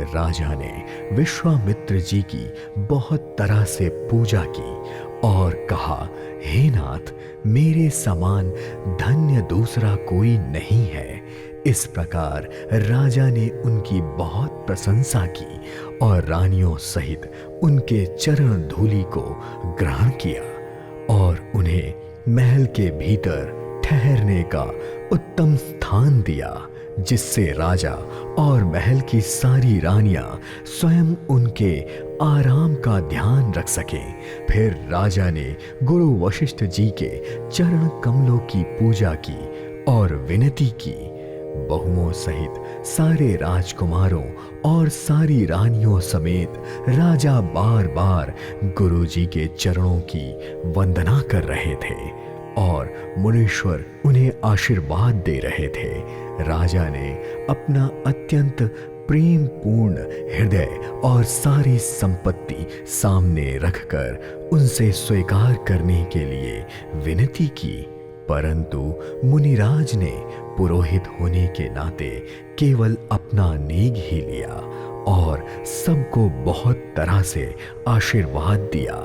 राजा ने विश्वामित्र जी की बहुत तरह से पूजा की और कहा, हे नाथ, मेरे समान धन्य दूसरा कोई नहीं है। इस प्रकार राजा ने उनकी बहुत प्रशंसा की और रानियों सहित उनके चरण धूलि को ग्रहण किया और उन्हें महल के भीतर ठहरने का उत्तम स्थान दिया, जिससे राजा और महल की सारी रानियां स्वयं उनके आराम का ध्यान रख सकें। फिर राजा ने गुरु वशिष्ठ जी के चरण कमलों की पूजा की और विनती की। बहुओं सहित सारे राजकुमारों और सारी रानियों समेत राजा बार बार गुरु जी के चरणों की वंदना कर रहे थे और मुनीश्वर उन्हें आशीर्वाद दे रहे थे। राजा ने अपना अत्यंत प्रेम पूर्ण हृदय और सारी संपत्ति सामने रखकर उनसे स्वीकार करने के लिए विनती की, परंतु मुनिराज ने पुरोहित होने के नाते केवल अपना नेग ही लिया और सबको बहुत तरह से आशीर्वाद दिया।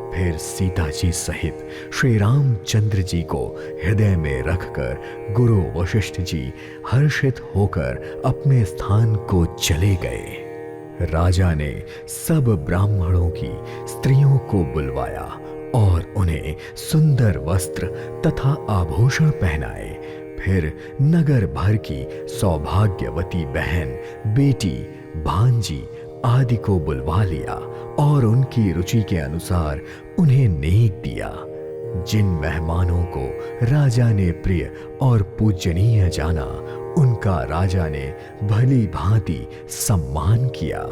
फिर सीता जी सहित श्री रामचंद्र जी को हृदय में रखकर गुरु वशिष्ठ जी हर्षित होकर अपने स्थान को चले गए। राजा ने सब ब्राह्मणों की स्त्रियों को बुलवाया और उन्हें सुंदर वस्त्र तथा आभूषण पहनाए। फिर नगर भर की सौभाग्यवती बहन, बेटी, भांजी आदि को बुलवा लिया और उनकी रुचि के अनुसार उन्हें नेक दिया। जिन मेहमानों को राजा ने प्रिय और पूजनीय जाना, उनका राजा ने भली भांति सम्मान किया।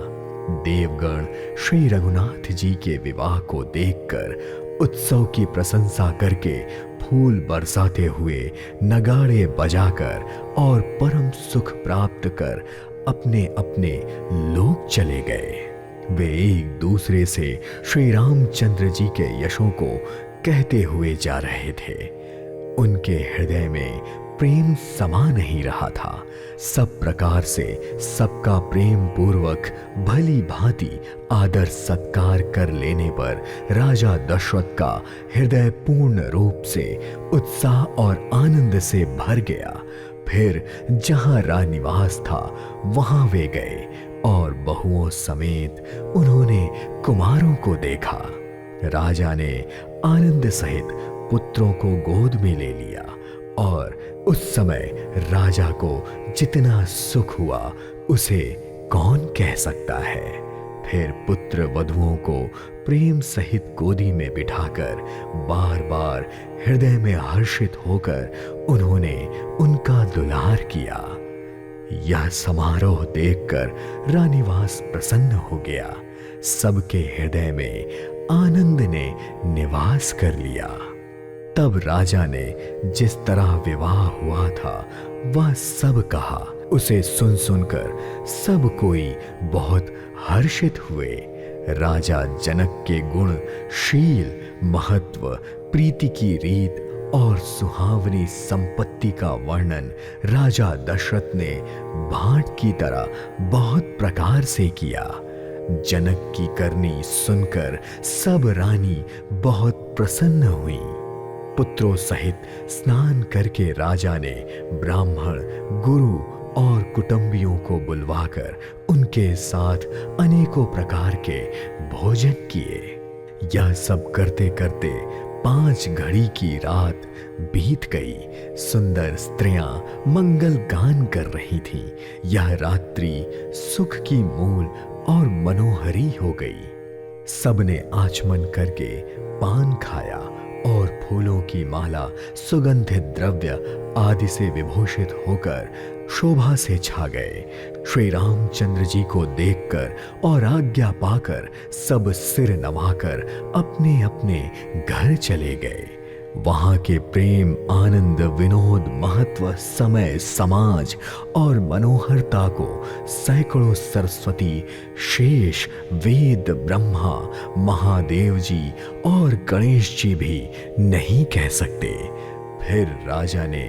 देवगण श्री रघुनाथ जी के विवाह को देखकर उत्सव की प्रशंसा करके फूल बरसाते हुए, नगाड़े बजाकर और परम सुख प्राप्त कर अपने अपने लोक चले गए। वे एक दूसरे से श्री रामचंद्र जी के यशों को कहते हुए जा रहे थे। उनके हृदय में प्रेम समा नहीं रहा था। सब प्रकार से सबका प्रेम पूर्वक भली भांति आदर सत्कार कर लेने पर राजा दशरथ का हृदय पूर्ण रूप से उत्साह और आनंद से भर गया। फिर जहां राजनिवास था वहां वे गए और बहुओं समेत उन्होंने कुमारों को देखा। राजा ने आनंद सहित पुत्रों को गोद में ले लिया और उस समय राजा को जितना सुख हुआ उसे कौन कह सकता है। फिर पुत्र वधुओं को प्रेम सहित गोदी में बिठाकर बार बार हृदय में हर्षित होकर उन्होंने उनका दुलार किया। यह समारोह देखकर रानीवास प्रसन्न हो गया। सबके हृदय में आनंद ने निवास कर लिया। तब राजा ने जिस तरह विवाह हुआ था वह सब कहा। उसे सुन सुनकर सब कोई बहुत हर्षित हुए। राजा जनक के गुण, शील, महत्व, प्रीति की रीत और सुहावनी संपत्ति का वर्णन राजा दशरथ ने भाट की तरह बहुत प्रकार से किया। जनक की करनी सुनकर सब रानी बहुत प्रसन्न हुई। पुत्रों सहित स्नान करके राजा ने ब्राह्मण, गुरु और कुटुंबियों को बुलवाकर उनके साथ अनेकों प्रकार के भोजन किए। यह सब करते करते 5 घड़ी की रात बीत गई। सुंदर स्त्रियां मंगल गान कर रही थीं। यह रात्रि सुख की मूल और मनोहरी हो गई। सबने आचमन करके पान खाया और फूलों की माला, सुगंधित द्रव्य आदि से विभूषित होकर शोभा से छा गए। श्री रामचंद्र जी को देखकर और आज्ञा पाकर सब सिर नवाकर अपने अपने घर चले गए। वहां के प्रेम, आनंद, विनोद, महत्व, समय, समाज और मनोहरता को सैकड़ों सरस्वती, शेष, वेद, ब्रह्मा, महादेव जी और गणेश जी भी नहीं कह सकते। फिर राजा ने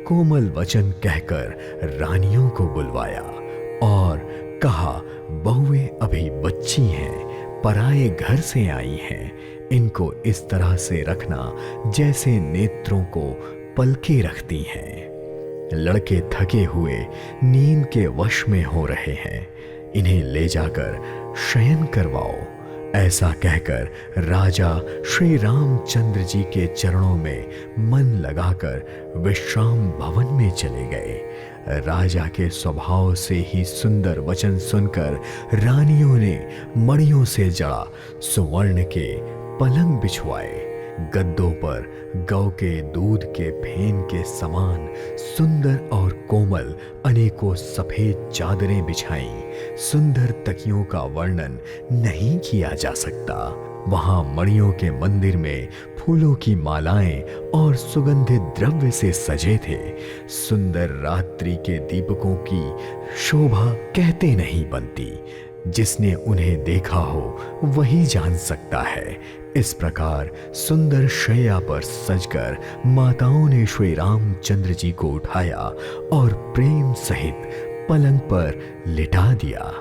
कोमल वचन कहकर रानियों को बुलवाया और कहा, बहुएं अभी बच्ची हैं, पराए घर से आई हैं, इनको इस तरह से रखना जैसे नेत्रों को पलके रखती हैं। लड़के थके हुए नींद के वश में हो रहे हैं, इन्हें ले जाकर शयन करवाओ। ऐसा कहकर राजा श्री रामचंद्र जी के चरणों में मन लगाकर विश्राम भवन में चले गए। राजा के स्वभाव से ही सुंदर वचन सुनकर रानियों ने मणियों से जड़ा सुवर्ण के पलंग बिछवाए। गद्दों पर गौ के दूध के फेन के समान सुंदर और कोमल अनेकों सफेद चादरें बिछाई। सुंदर तकियों का वर्णन नहीं किया जा सकता। वहां मणियों के मंदिर में फूलों की मालाएं और सुगंधित द्रव्य से सजे थे। सुंदर रात्रि के दीपकों की शोभा कहते नहीं बनती। जिसने उन्हें देखा हो वही जान सकता है। इस प्रकार सुंदर शैया पर सजकर माताओं ने श्री रामचंद्र जी को उठाया और प्रेम सहित पलंग पर लिटा दिया।